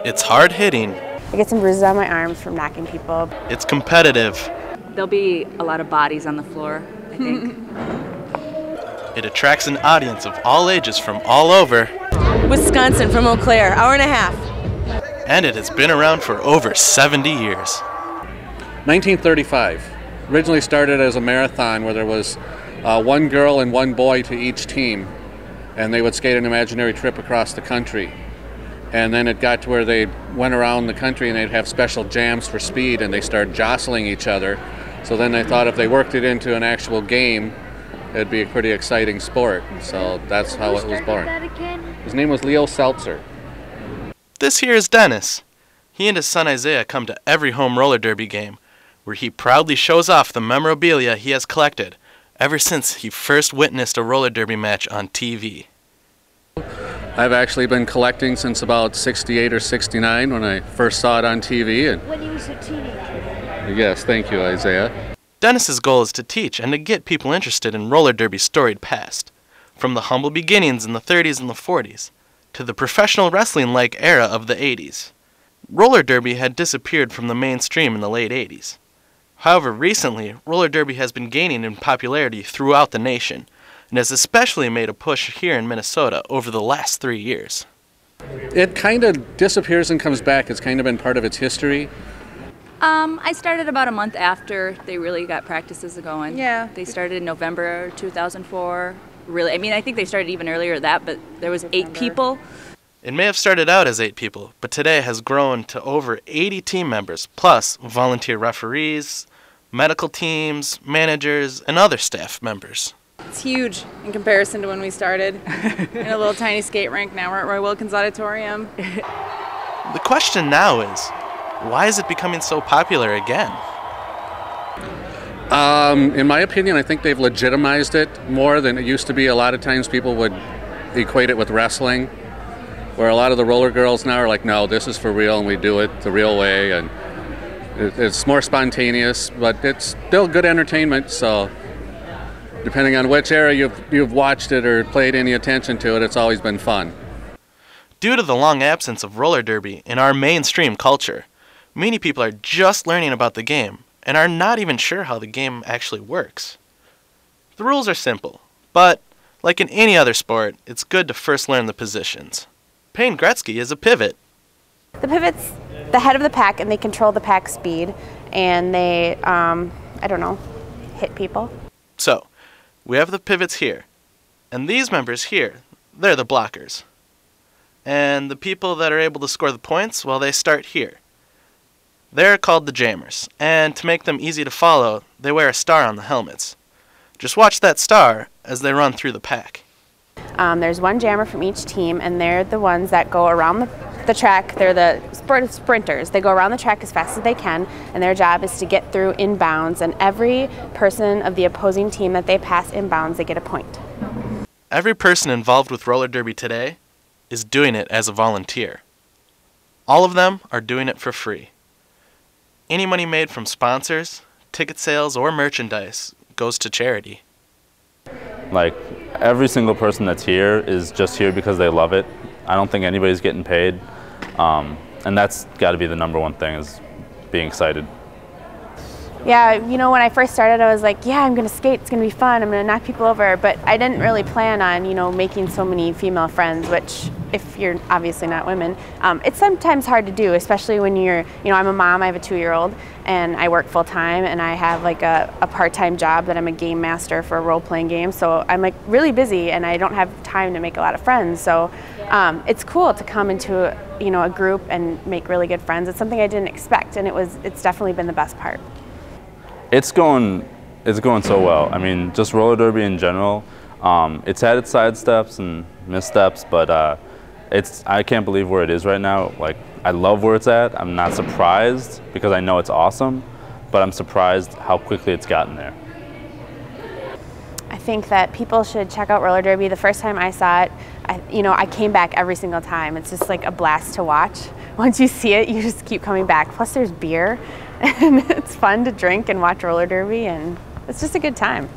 It's hard-hitting. I get some bruises on my arms from knocking people. It's competitive. There'll be a lot of bodies on the floor, I think. It attracts an audience of all ages from all over. Wisconsin from Eau Claire, hour and a half. And it has been around for over 70 years. 1935. Originally started as a marathon where there was one girl and one boy to each team, and they would skate an imaginary trip across the country. And then it got to where they went around the country and they'd have special jams for speed, and they started jostling each other. So then they thought if they worked it into an actual game, it'd be a pretty exciting sport. So that's how it was born. His name was Leo Seltzer. This here is Dennis. He and his son Isaiah come to every home roller derby game, where he proudly shows off the memorabilia he has collected ever since he first witnessed a roller derby match on TV. I've actually been collecting since about 68 or 69 when I first saw it on TV. And when he was a teenager. Yes, thank you, Isaiah. Dennis's goal is to teach and to get people interested in roller derby's storied past, from the humble beginnings in the 30s and the 40s, to the professional wrestling-like era of the 80s. Roller derby had disappeared from the mainstream in the late 80s. However, recently, roller derby has been gaining in popularity throughout the nation, and has especially made a push here in Minnesota over the last 3 years. It kind of disappears and comes back. It's kind of been part of its history. I started about a month after they really got practices going. Yeah. They started in November 2004. Really, I mean, I think they started even earlier than that, but there was 8 people. It may have started out as 8 people, but today has grown to over 80 team members, plus volunteer referees, medical teams, managers, and other staff members. It's huge in comparison to when we started in a little tiny skate rink. Now we're at Roy Wilkins Auditorium. The question now is, why is it becoming so popular again? In my opinion, I think they've legitimized it more than it used to be. A lot of times people would equate it with wrestling, where a lot of the roller girls now are like, no, this is for real and we do it the real way. And it's more spontaneous, but it's still good entertainment. So depending on which era you've watched it or paid any attention to it, it's always been fun. Due to the long absence of roller derby in our mainstream culture, many people are just learning about the game and are not even sure how the game actually works. The rules are simple, but like in any other sport, it's good to first learn the positions. Payne Gretzky is a pivot. The pivot's the head of the pack, and they control the pack speed, and they, hit people. So, we have the pivots here, and these members here, they're the blockers. And the people that are able to score the points, well, they start here. They're called the jammers, and to make them easy to follow, they wear a star on the helmets. Just watch that star as they run through the pack. There's one jammer from each team, and they're the ones that go around the track. They're the sprinters. They go around the track as fast as they can, and their job is to get through inbounds, and every person of the opposing team that they pass inbounds, they get a point. Every person involved with roller derby today is doing it as a volunteer. All of them are doing it for free. Any money made from sponsors, ticket sales, or merchandise goes to charity. Like, every single person that's here is just here because they love it. I don't think anybody's getting paid. And that's got to be the number one thing, is being excited. Yeah, you know, when I first started, I was like, yeah, I'm going to skate. It's going to be fun. I'm going to knock people over. But I didn't really plan on, making so many female friends, which, if you're obviously not women, it's sometimes hard to do, especially when you're, I'm a mom, I have a 2-year-old, and I work full-time, and I have like a part-time job that I'm a game master for a role-playing game. So I'm like really busy, and I don't have time to make a lot of friends. So it's cool to come into a group and make really good friends. It's something I didn't expect, and it's definitely been the best part. It's going so well. I mean, just roller derby in general. It's had its side steps and missteps, but I can't believe where it is right now. Like, I love where it's at. I'm not surprised because I know it's awesome, but I'm surprised how quickly it's gotten there. I think that people should check out roller derby. The first time I saw it, I came back every single time. It's just like a blast to watch. Once you see it, you just keep coming back. Plus there's beer, and it's fun to drink and watch roller derby, and it's just a good time.